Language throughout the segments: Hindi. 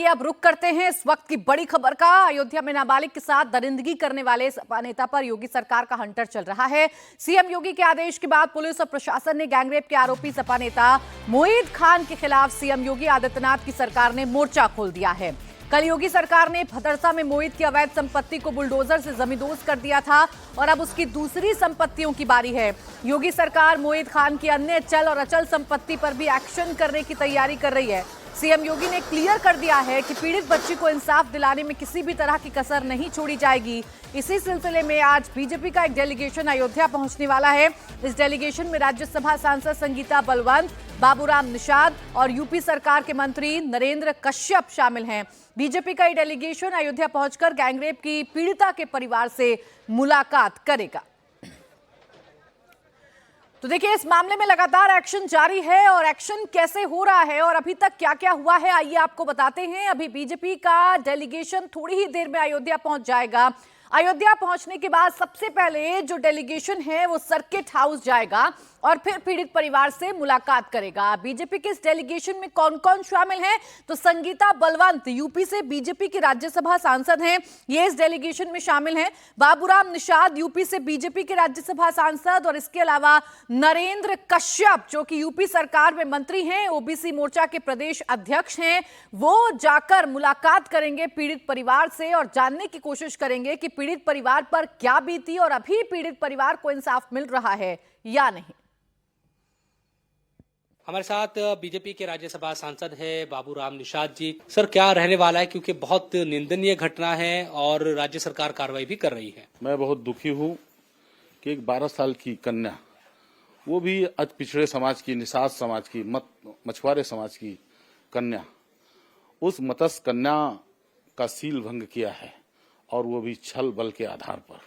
अब रुख करते हैं इस वक्त की बड़ी खबर का। अयोध्या में नाबालिग के साथ दरिंदगी करने वाले सपा नेता पर योगी सरकार का हंटर चल रहा है। सीएम योगी के आदेश के बाद पुलिस और प्रशासन ने गैंगरेप के आरोपी सपा नेता मोईद खान के खिलाफ सीएम योगी आदित्यनाथ की सरकार ने मोर्चा खोल दिया है। कल योगी सरकार ने भदरसा में मोईद की अवैध संपत्ति को बुलडोजर से जमींदोज कर दिया था और अब उसकी दूसरी संपत्तियों की बारी है। योगी सरकार मोईद खान की अन्य चल और अचल संपत्ति पर भी एक्शन करने की तैयारी कर रही है। सीएम योगी ने क्लियर कर दिया है कि पीड़ित बच्ची को इंसाफ दिलाने में किसी भी तरह की कसर नहीं छोड़ी जाएगी। इसी सिलसिले में आज बीजेपी का एक डेलीगेशन अयोध्या पहुंचने वाला है। इस डेलीगेशन में राज्यसभा सांसद संगीता बलवंत, बाबूराम निषाद और यूपी सरकार के मंत्री नरेंद्र कश्यप शामिल हैं। बीजेपी का ये डेलीगेशन अयोध्या पहुंचकर गैंगरेप की पीड़िता के परिवार से मुलाकात करेगा। तो देखिए, इस मामले में लगातार एक्शन जारी है और एक्शन कैसे हो रहा है और अभी तक क्या क्या हुआ है, आइए आपको बताते हैं। अभी बीजेपी का डेलीगेशन थोड़ी ही देर में अयोध्या पहुंच जाएगा। अयोध्या पहुंचने के बाद सबसे पहले जो डेलीगेशन है वो सर्किट हाउस जाएगा और फिर पीड़ित परिवार से मुलाकात करेगा। बीजेपी के इस डेलीगेशन में कौन कौन शामिल है, तो संगीता बलवंत यूपी से बीजेपी की राज्यसभा सांसद हैं, ये इस डेलीगेशन में शामिल हैं। बाबूराम निषाद यूपी से बीजेपी के राज्यसभा सांसद और इसके अलावा नरेंद्र कश्यप जो कि यूपी सरकार में मंत्री हैं, ओबीसी मोर्चा के प्रदेश अध्यक्ष हैं, वो जाकर मुलाकात करेंगे पीड़ित परिवार से और जानने की कोशिश करेंगे कि पीड़ित परिवार पर क्या बीती और अभी पीड़ित परिवार को इंसाफ मिल रहा है या नहीं। हमारे साथ बीजेपी के राज्यसभा सांसद है बाबूराम निषाद जी। सर, क्या रहने वाला है, क्योंकि बहुत निंदनीय घटना है और राज्य सरकार कार्रवाई भी कर रही है। मैं बहुत दुखी हूँ कि एक 12 साल की कन्या, वो भी अति पिछड़े समाज की, निषाद समाज की, मछुआरे समाज की कन्या, उस मत्स्य कन्या का सील भंग किया है और वो भी छल बल के आधार पर।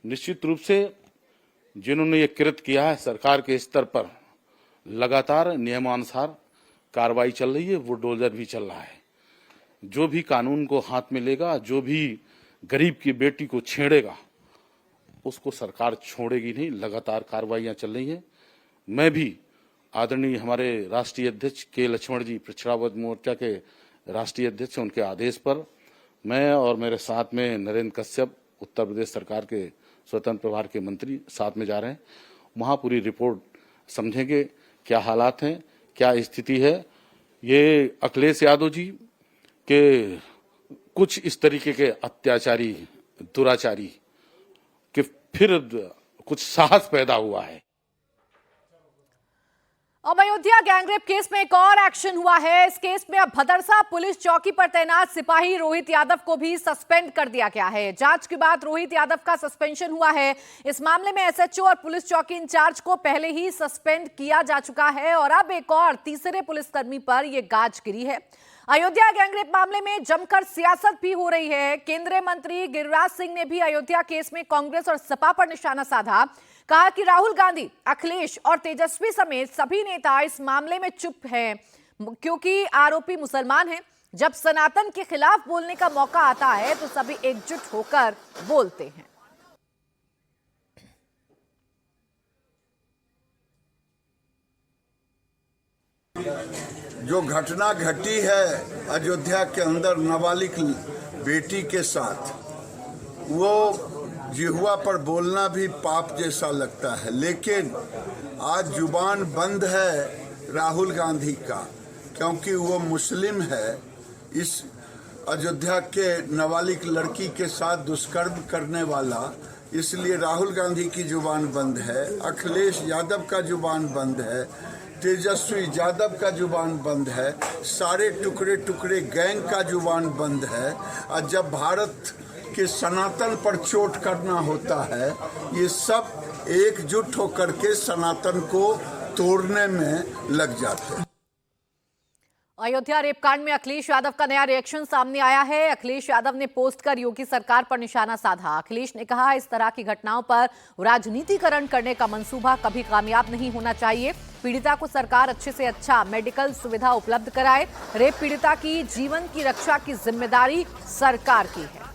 निश्चित रूप से जिन्होंने ये कृत्य किया है, सरकार के स्तर पर लगातार नियमानुसार कार्रवाई चल रही है, बुलडोजर भी चल रहा है। जो भी कानून को हाथ में लेगा, जो भी गरीब की बेटी को छेड़ेगा, उसको सरकार छोड़ेगी नहीं। लगातार कार्रवाइयां चल रही हैं। मैं भी आदरणीय हमारे राष्ट्रीय अध्यक्ष के लक्ष्मण जी, पिछड़ा वर्ग मोर्चा के राष्ट्रीय अध्यक्ष, उनके आदेश पर मैं और मेरे साथ में नरेंद्र कश्यप, उत्तर प्रदेश सरकार के स्वतंत्र प्रभार के मंत्री, साथ में जा रहे हैं। वहां पूरी रिपोर्ट समझेंगे, क्या हालात हैं, क्या स्थिति है। ये अखिलेश यादव जी के कुछ इस तरीके के अत्याचारी, दुराचारी कि फिर कुछ साहस पैदा हुआ है। अब अयोध्या गैंगरेप केस में एक और एक्शन हुआ है। इस केस में अब भदरसा पुलिस चौकी पर तैनात सिपाही रोहित यादव को भी सस्पेंड कर दिया गया है। जांच के बाद रोहित यादव का सस्पेंशन हुआ है। इस मामले में एसएचओ और पुलिस चौकी इंचार्ज को पहले ही सस्पेंड किया जा चुका है और अब एक और तीसरे पुलिसकर्मी पर यह गाज गिरी है। अयोध्या गैंगरेप मामले में जमकर सियासत भी हो रही है। केंद्रीय मंत्री गिरिराज सिंह ने भी अयोध्या केस में कांग्रेस और सपा पर निशाना साधा। कहा कि राहुल गांधी, अखिलेश और तेजस्वी समेत सभी नेता इस मामले में चुप हैं क्योंकि आरोपी मुसलमान हैं। जब सनातन के खिलाफ बोलने का मौका आता है तो सभी एकजुट होकर बोलते हैं। जो घटना घटी है अयोध्या के अंदर नाबालिग बेटी के साथ, वो जिह्वा पर बोलना भी पाप जैसा लगता है। लेकिन आज जुबान बंद है राहुल गांधी का, क्योंकि वो मुस्लिम है। इस अयोध्या के नाबालिग लड़की के साथ दुष्कर्म करने वाला, इसलिए राहुल गांधी की जुबान बंद है, अखिलेश यादव का जुबान बंद है, तेजस्वी यादव का जुबान बंद है, सारे टुकड़े टुकड़े गैंग का जुबान बंद है। और जब भारत के सनातन पर चोट करना होता है, ये सब एकजुट होकर के सनातन को तोड़ने में लग जाते हैं। अयोध्या रेप कांड में अखिलेश यादव का नया रिएक्शन सामने आया है। अखिलेश यादव ने पोस्ट कर योगी सरकार पर निशाना साधा। अखिलेश ने कहा, इस तरह की घटनाओं पर राजनीतिकरण करने का मंसूबा कभी कामयाब नहीं होना चाहिए। पीड़िता को सरकार अच्छे से अच्छा मेडिकल सुविधा उपलब्ध कराए। रेप पीड़िता की जीवन की रक्षा की जिम्मेदारी सरकार की है।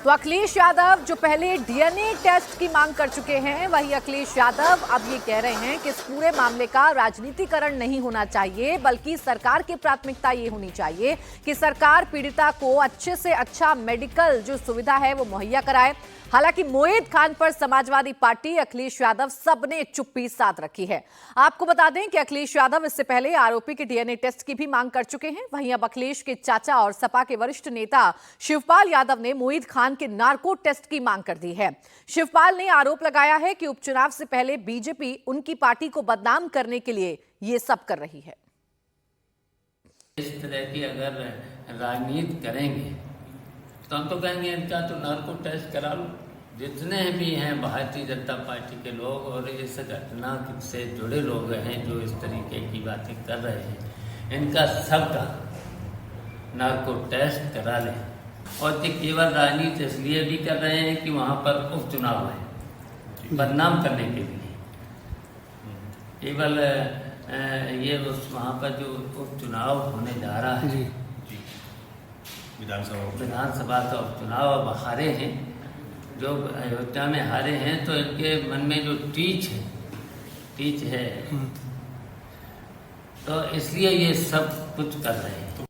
तो अखिलेश यादव जो पहले डीएनए टेस्ट की मांग कर चुके हैं, वही अखिलेश यादव अब ये कह रहे हैं कि इस पूरे मामले का राजनीतिकरण नहीं होना चाहिए, बल्कि सरकार की प्राथमिकता ये होनी चाहिए कि सरकार पीड़िता को अच्छे से अच्छा मेडिकल जो सुविधा है वो मुहैया कराए। हालांकि मोहित खान पर समाजवादी पार्टी, अखिलेश यादव सबने चुप्पी साध रखी है। आपको बता दें कि अखिलेश यादव इससे पहले आरोपी के डीएनए टेस्ट की भी मांग कर चुके हैं। वहीं अब अखिलेश के चाचा और सपा के वरिष्ठ नेता शिवपाल यादव ने मोहित खान के नार्को टेस्ट की मांग कर दी है। शिवपाल ने आरोप लगाया है कि उपचुनाव से पहले बीजेपी उनकी पार्टी को बदनाम करने के लिए ये सब कर रही है। इस तरह की अगर राजनीति करेंगे तो हम तो कहेंगे इनका तो नार्को टेस्ट करा लो। जितने भी हैं भारतीय जनता पार्टी के लोग और इस घटना से जुड़े लोग हैं जो इस तरीके की बातें कर रहे हैं, इनका सबका नार्को टेस्ट करा लें। और ये केवल राजनीति इसलिए भी कर रहे हैं कि वहाँ पर उपचुनाव है, बदनाम करने के लिए। केवल ये उस वहाँ पर जो उपचुनाव होने जा रहा है, विधानसभा का उपचुनाव अब हारे हैं, जो अयोध्या में हारे हैं, तो इनके मन में जो टीच है तो इसलिए ये सब कुछ कर रहे हैं।